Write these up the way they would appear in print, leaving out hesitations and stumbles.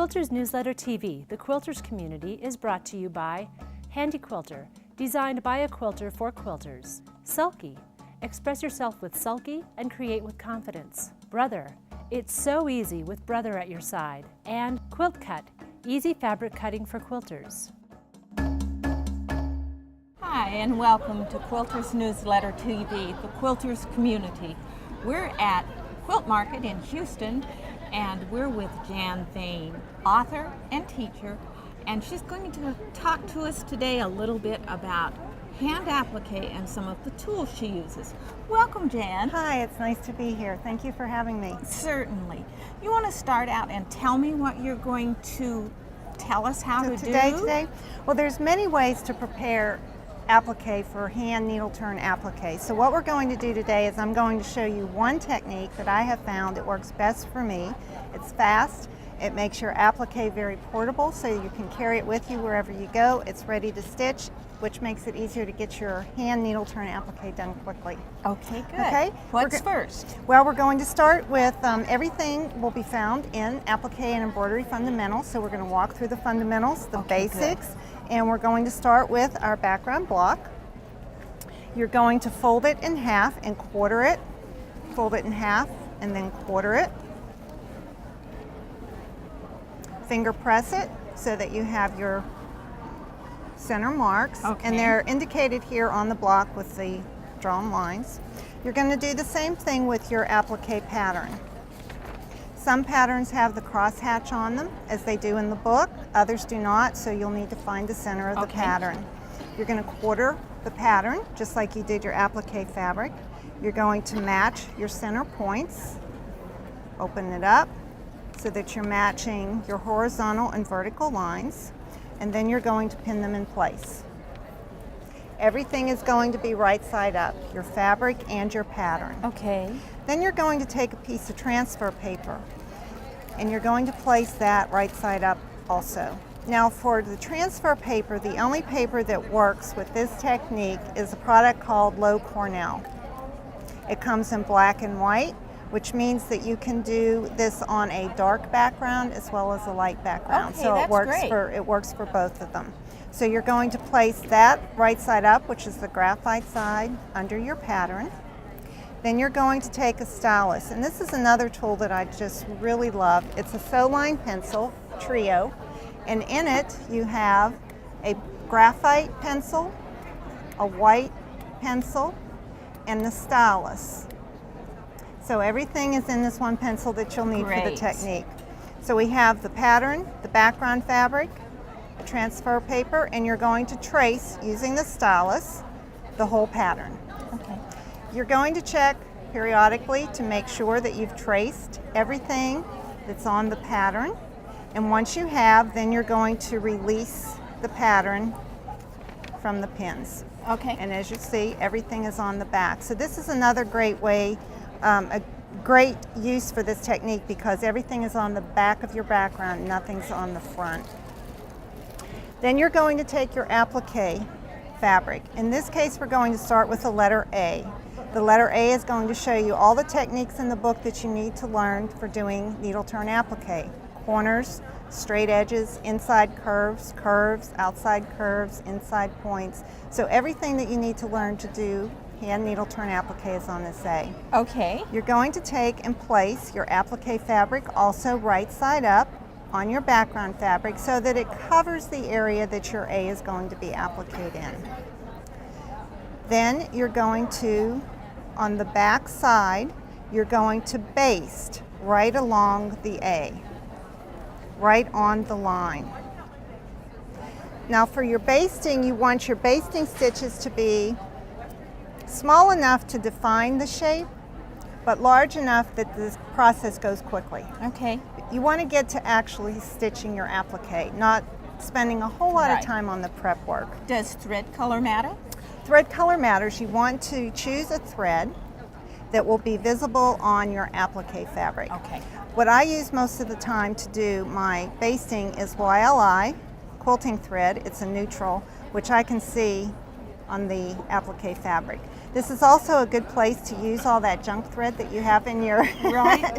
Quilters Newsletter TV, the Quilters community, is brought to you by Handy Quilter, designed by a quilter for quilters. Sulky, express yourself with Sulky and create with confidence. Brother, it's so easy with Brother at your side. And Quilt Cut, easy fabric cutting for quilters. Hi, and welcome to Quilters Newsletter TV, the Quilters community. We're at Quilt Market in Houston, and we're with Jan Vaine, author and teacher, and she's going to talk to us today a little bit about hand applique and some of the tools she uses. Welcome, Jan. Hi, it's nice to be here. Thank you for having me. Certainly. You want to start out and tell me what you're going to tell us how to do? Today? Well, there's many ways to prepare applique for hand needle turn applique. So what we're going to do today is I'm going to show you one technique that I have found that works best for me. It's fast, it makes your applique very portable so you can carry it with you wherever you go. It's ready to stitch, which makes it easier to get your hand needle turn applique done quickly. Okay, good. Okay, what's first? Well, we're going to start with everything will be found in applique and embroidery fundamentals. So we're going to walk through the fundamentals, the basics. Good. And we're going to start with our background block. You're going to fold it in half and quarter it. Fold it in half and then quarter it. Finger press it so that you have your center marks. Okay. And they're indicated here on the block with the drawn lines. You're going to do the same thing with your applique pattern. Some patterns have the crosshatch on them, as they do in the book. Others do not, so you'll need to find the center of the pattern. You're going to quarter the pattern, just like you did your applique fabric. You're going to match your center points. Open it up so that you're matching your horizontal and vertical lines, and then you're going to pin them in place. Everything is going to be right side up, your fabric and your pattern. Okay. Then you're going to take a piece of transfer paper and you're going to place that right side up also. Now for the transfer paper, the only paper that works with this technique is a product called Low Cornell. It comes in black and white, which means that you can do this on a dark background as well as a light background. Okay, so that's it works for both of them. So you're going to place that right side up, which is the graphite side, under your pattern. Then you're going to take a stylus, and this is another tool that I just really love. It's a sew line pencil, trio, and in it you have a graphite pencil, a white pencil, and the stylus. So everything is in this one pencil that you'll need for the technique. So we have the pattern, the background fabric, the transfer paper, and you're going to trace, using the stylus, the whole pattern. Okay. You're going to check periodically to make sure that you've traced everything that's on the pattern. And once you have, then you're going to release the pattern from the pins. Okay. And as you see, everything is on the back. So this is another great way, a great use for this technique, because everything is on the back of your background, nothing's on the front. Then you're going to take your applique fabric. In this case, we're going to start with the letter A. The letter A is going to show you all the techniques in the book that you need to learn for doing needle turn applique. Corners, straight edges, inside curves, curves, outside curves, inside points. So everything that you need to learn to do hand needle turn applique is on this A. Okay. You're going to take and place your applique fabric also right side up on your background fabric so that it covers the area that your A is going to be appliqued in. Then you're going to, on the back side, you're going to baste right along the A, right on the line. Now for your basting, you want your basting stitches to be small enough to define the shape, but large enough that this process goes quickly. Okay. You want to get to actually stitching your applique, not spending a whole lot of time on the prep work. Does thread color matter? Thread color matters. You want to choose a thread that will be visible on your applique fabric. Okay. What I use most of the time to do my basting is YLI quilting thread. It's a neutral, which I can see on the applique fabric. This is also a good place to use all that junk thread that you have in your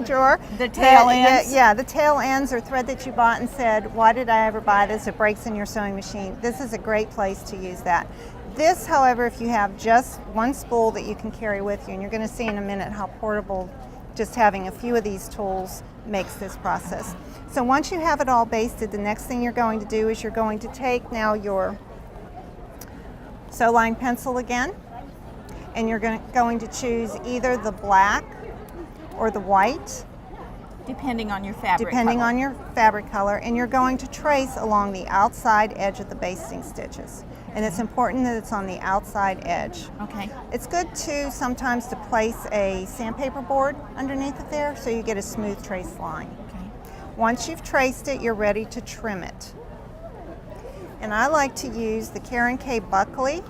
drawer. The tail ends? Yeah, the tail ends or thread that you bought and said, why did I ever buy this? It breaks in your sewing machine. This is a great place to use that. This, however, if you have just one spool that you can carry with you, and you're going to see in a minute how portable just having a few of these tools makes this process. So once you have it all basted, the next thing you're going to do is you're going to take now your sew line pencil again, and you're going to choose either the black or the white, depending on your fabric depending color. on your fabric color, and you're going to trace along the outside edge of the basting stitches. And it's important that it's on the outside edge. Okay. It's good too sometimes to place a sandpaper board underneath it there so you get a smooth trace line. Okay. Once you've traced it, you're ready to trim it. And I like to use the Karen K Buckley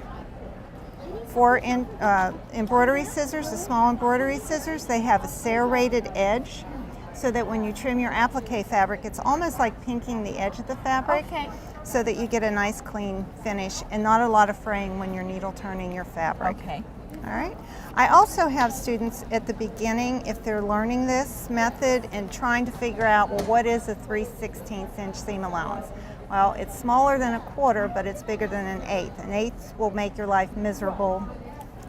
embroidery scissors, the small embroidery scissors. They have a serrated edge so that when you trim your applique fabric, it's almost like pinking the edge of the fabric. Okay. So that you get a nice clean finish and not a lot of fraying when you're needle turning your fabric. Okay. All right. I also have students at the beginning, if they're learning this method and trying to figure out, well, what is a 3/16 inch seam allowance? Well, it's smaller than a quarter, but it's bigger than an eighth. An eighth will make your life miserable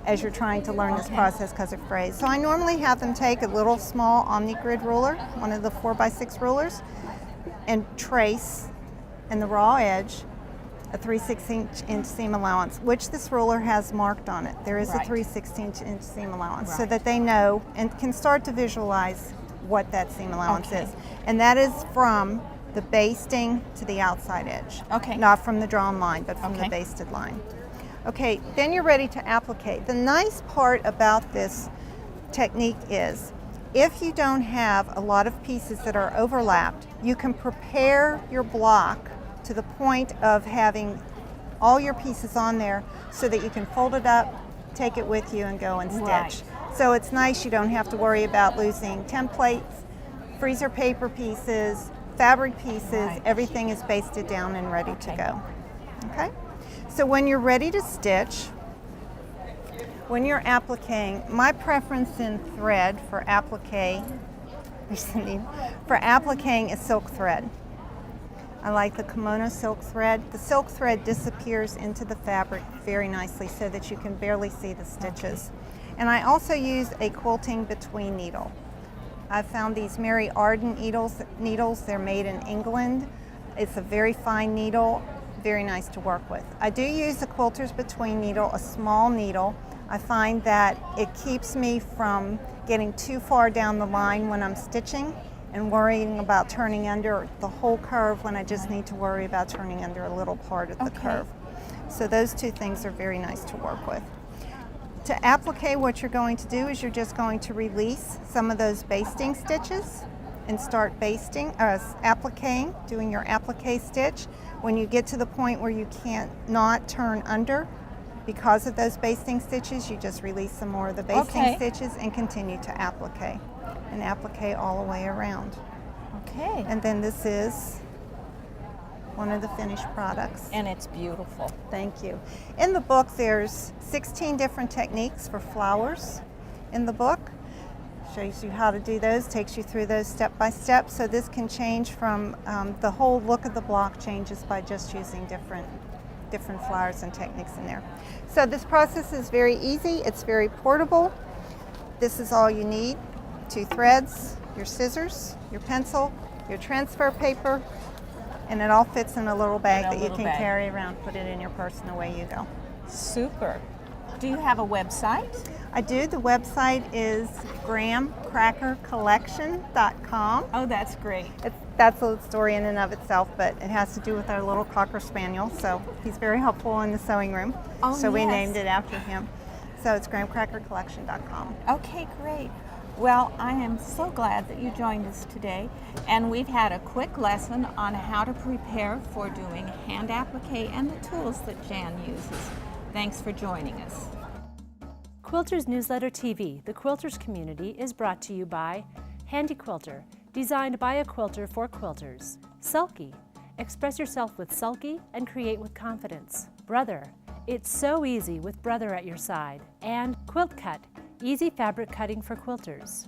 as you're trying to learn this process because of frays. So I normally have them take a little small omni-grid ruler, one of the 4x6 rulers, and trace in the raw edge a 3/16 inch seam allowance, which this ruler has marked on it. There is a 3/16 inch seam allowance, so that they know and can start to visualize what that seam allowance is. And that is from the basting to the outside edge. Okay. Not from the drawn line, but from the basted line. Okay, then you're ready to applique. The nice part about this technique is if you don't have a lot of pieces that are overlapped, you can prepare your block to the point of having all your pieces on there so that you can fold it up, take it with you, and go and stitch. Right. So it's nice, you don't have to worry about losing templates, freezer paper pieces, fabric pieces. Everything is basted down and ready to go. Okay? So when you're ready to stitch, when you're appliquing, my preference in thread for appliquing is silk thread. I like the kimono silk thread. The silk thread disappears into the fabric very nicely so that you can barely see the stitches. And I also use a quilting between needle. I've found these Mary Arden needles. They're made in England. It's a very fine needle, very nice to work with. I do use the quilters between needle, a small needle. I find that it keeps me from getting too far down the line when I'm stitching and worrying about turning under the whole curve when I just need to worry about turning under a little part of the curve. So those two things are very nice to work with. To applique, what you're going to do is you're just going to release some of those basting stitches and start appliquing, doing your applique stitch. When you get to the point where you can't not turn under because of those basting stitches, you just release some more of the basting stitches and continue to applique. And applique all the way around. Okay. And then this is one of the finished products. And it's beautiful. Thank you. In the book, there's 16 different techniques for flowers in the book. Shows you how to do those, takes you through those step by step. So this can change from, the whole look of the block changes by just using different flowers and techniques in there. So this process is very easy, it's very portable. This is all you need: 2 threads, your scissors, your pencil, your transfer paper, and it all fits in a little bag that you can carry around, put it in your purse, and away you go. Super. Do you have a website? I do. The website is grahamcrackercollection.com. Oh, that's great. That's a story in and of itself, but it has to do with our little Cocker Spaniel, so he's very helpful in the sewing room. Oh, so we named it after him. So it's grahamcrackercollection.com. Okay, great. Well, I am so glad that you joined us today, and we've had a quick lesson on how to prepare for doing hand applique and the tools that Jan uses. Thanks for joining us. Quilters Newsletter TV, the Quilters community, is brought to you by Handy Quilter, designed by a quilter for quilters. Sulky, express yourself with Sulky and create with confidence. Brother, It's so easy with Brother at your side. And Quilt Cut, easy fabric cutting for quilters.